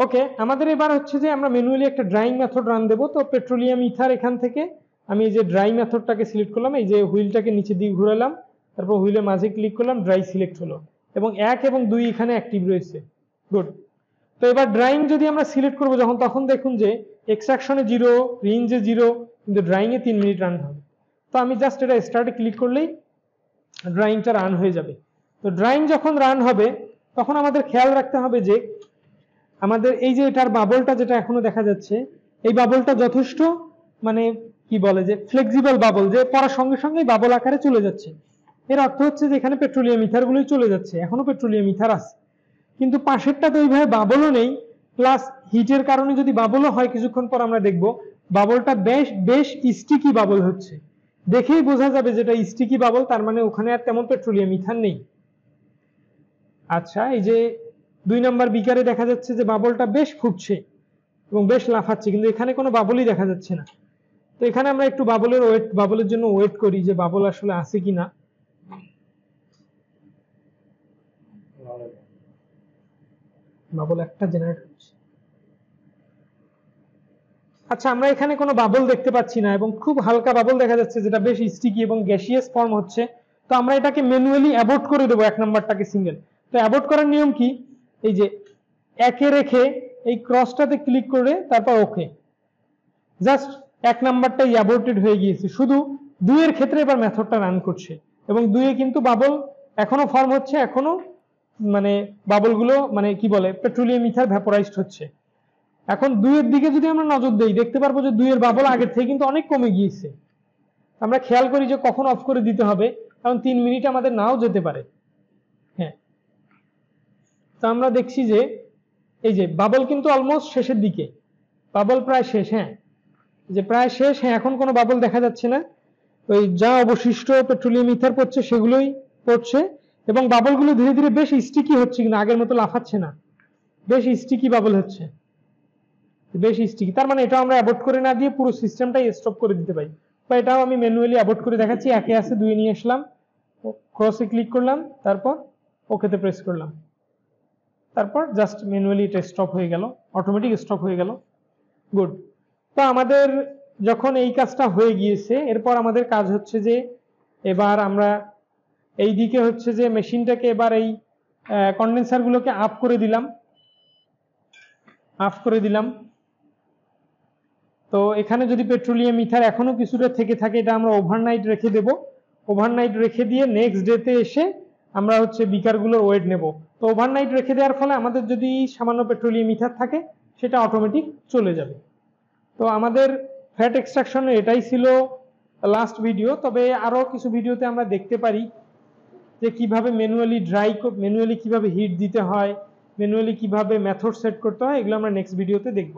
ওকে, আমাদের এবার হচ্ছে যে আমরা ম্যানুয়ালি একটা ড্রাইং মেথড রান দেবো। তো পেট্রোলিয়াম ইথার এখান থেকে আমি এই যে ড্রাই মেথডটাকে সিলেক্ট করলাম, এই যে হুইলটাকে নিচে দিকে ঘুরালাম, তারপর হুইলের মাঝে ক্লিক করলাম, ড্রাই সিলেক্ট হলো এবং 1 এবং 2 এখানে অ্যাক্টিভ রয়েছে। গুড। তো এবার ড্রাইং যদি আমরা সিলেক্ট করবো যখন, তখন দেখুন যে এক্সট্রাকশনে 0, রেঞ্জে 0, কিন্তু ড্রাইং এ 3 মিনিট রান হবে। তো আমি জাস্ট এটা স্টার্টে ক্লিক করলেই ড্রাইংটা রান হয়ে যাবে। তো ড্রাইং যখন রান হবে তখন আমাদের খেয়াল রাখতে হবে যে আমাদের এই যে এটার বাবলটা যেটা এখনো দেখা যাচ্ছে, এই বাবলটা যথেষ্ট মানে কি বলে যে ফ্লেক্সিবল বাবল, যে পড়ার সঙ্গে সঙ্গে বাবল আকারে চলে যাচ্ছে। এর অর্থ হচ্ছে যে এখানে পেট্রোলিয়াম ইথার গুলোই চলে যাচ্ছে, এখনো পেট্রোলিয়াম ইথার আছে, কিন্তু পাশেরটা তো ওইভাবে বাবলও নেই, প্লাস হিটের কারণে যদি বাবলও হয় কিছুক্ষণ পর আমরা দেখব বাবলটা বেশ বেশ স্টিকি বাবল হচ্ছে। দেখেই বোঝা যাবে যেটা স্টিকি বাবল, তার মানে ওখানে আর তেমন পেট্রোলিয়াম ইথার নেই। আচ্ছা, এই যে 2 নাম্বার বিকারে দেখা যাচ্ছে যে বাবলটা বেশ ফুটছে এবং বেশ লাফাচ্ছে, কিন্তু এখানে কোনো বাবলই দেখা যাচ্ছে না। তো এখানে আমরা একটু বাবলের জন্য ওয়েট করি যে বাবল আসলে আছে কিনা। বাবল একটা জেনারেট হচ্ছে। আচ্ছা, আমরা এখানে কোনো বাবল দেখতে পাচ্ছি না এবং খুব হালকা বাবল দেখা যাচ্ছে যেটা বেশ স্টিকি এবং গ্যাসিয়াস ফর্ম হচ্ছে। তো আমরা এটাকে ম্যানুয়ালি অ্যাবর্ট করে দেবো 1 নাম্বারটাকে সিঙ্গেল। তো অ্যাবর্ট করার নিয়ম কি, এই যে একে রেখে এই ক্রসটাতে ক্লিক করে তারপর ওকে, জাস্ট 1 নাম্বারটাই অ্যাবর্টেড হয়ে গিয়েছে। শুধু 2 এর ক্ষেত্রে এবার মেথডটা রান করছে এবং 2 এ কিন্তু বাবল এখনো ফর্ম হচ্ছে, এখনো মানে বাবলগুলো মানে কি বলে পেট্রোলিয়াম ইথার ভ্যাপোরাইজড হচ্ছে। এখন 2 এর দিকে যদি আমরা নজর দেই দেখতে পারবো যে 2 এর বাবল আগের থেকে কিন্তু অনেক কমে গিয়েছে। আমরা খেয়াল করি যে কখন অফ করে দিতে হবে, কারণ 3 মিনিট আমাদের নাও যেতে পারে। হ্যাঁ, তো আমরা দেখছি যে এই যে বাবল কিন্তু অলমোস্ট শেষের দিকে, বাবল প্রায় শেষ। হ্যাঁ, যে প্রায় শেষ। হ্যাঁ, এখন কোনো বাবল দেখা যাচ্ছে না, ওই যা অবশিষ্ট পেট্রোলিয়াম ইথার পড়ছে সেগুলোই পড়ছে এবং বাবলগুলো ধীরে ধীরে বেশ স্টিকি হচ্ছে, কিন্তু আগের মতো লাফাচ্ছে না, বেশ স্টিকি বাবল হচ্ছে, বেশ স্টিকি। তার মানে এটা আমরা অ্যাবর্ট করে না দিয়ে পুরো সিস্টেমটাই স্টপ করে দিতে পারি। বা এটাও আমি ম্যানুয়ালি অ্যাবর্ট করে দেখাচ্ছি। একে আছে 2 নিয়ে আসলাম, ক্রসে ক্লিক করলাম, তারপর ওকেতে প্রেস করলাম, তারপর জাস্ট ম্যানুয়ালি এটা স্টপ হয়ে গেল, অটোমেটিক স্টপ হয়ে গেল। গুড। তো আমাদের যখন এই কাজটা হয়ে গিয়েছে, এরপর আমাদের কাজ হচ্ছে যে এবার আমরা এই দিকে হচ্ছে যে মেশিনটাকে এবার এই কন্ডেন্সারগুলোকে আপ করে দিলাম। তো এখানে যদি পেট্রোলিয়াম ইথার এখনো কিছুটা থেকে থাকে, এটা আমরা ওভারনাইট রেখে দেব। ওভারনাইট রেখে দিয়ে নেক্সট ডেতে এসে আমরা হচ্ছে বিকারগুলোর ওয়েট নেব। তো ওভারনাইট রেখে দেওয়ার ফলে আমাদের যদি সামান্য পেট্রোলিয়াম ইথার থাকে সেটা অটোমেটিক চলে যাবে। তো আমাদের ফ্যাট এক্সট্রাকশনের এটাই ছিল লাস্ট ভিডিও। তবে আরো কিছু ভিডিওতে আমরা দেখতে পারি যে কিভাবে ম্যানুয়ালি কিভাবে হিট দিতে হয়, ম্যানুয়ালি কিভাবে মেথড সেট করতে হয়, এগুলো আমরা নেক্সট ভিডিওতে দেখব।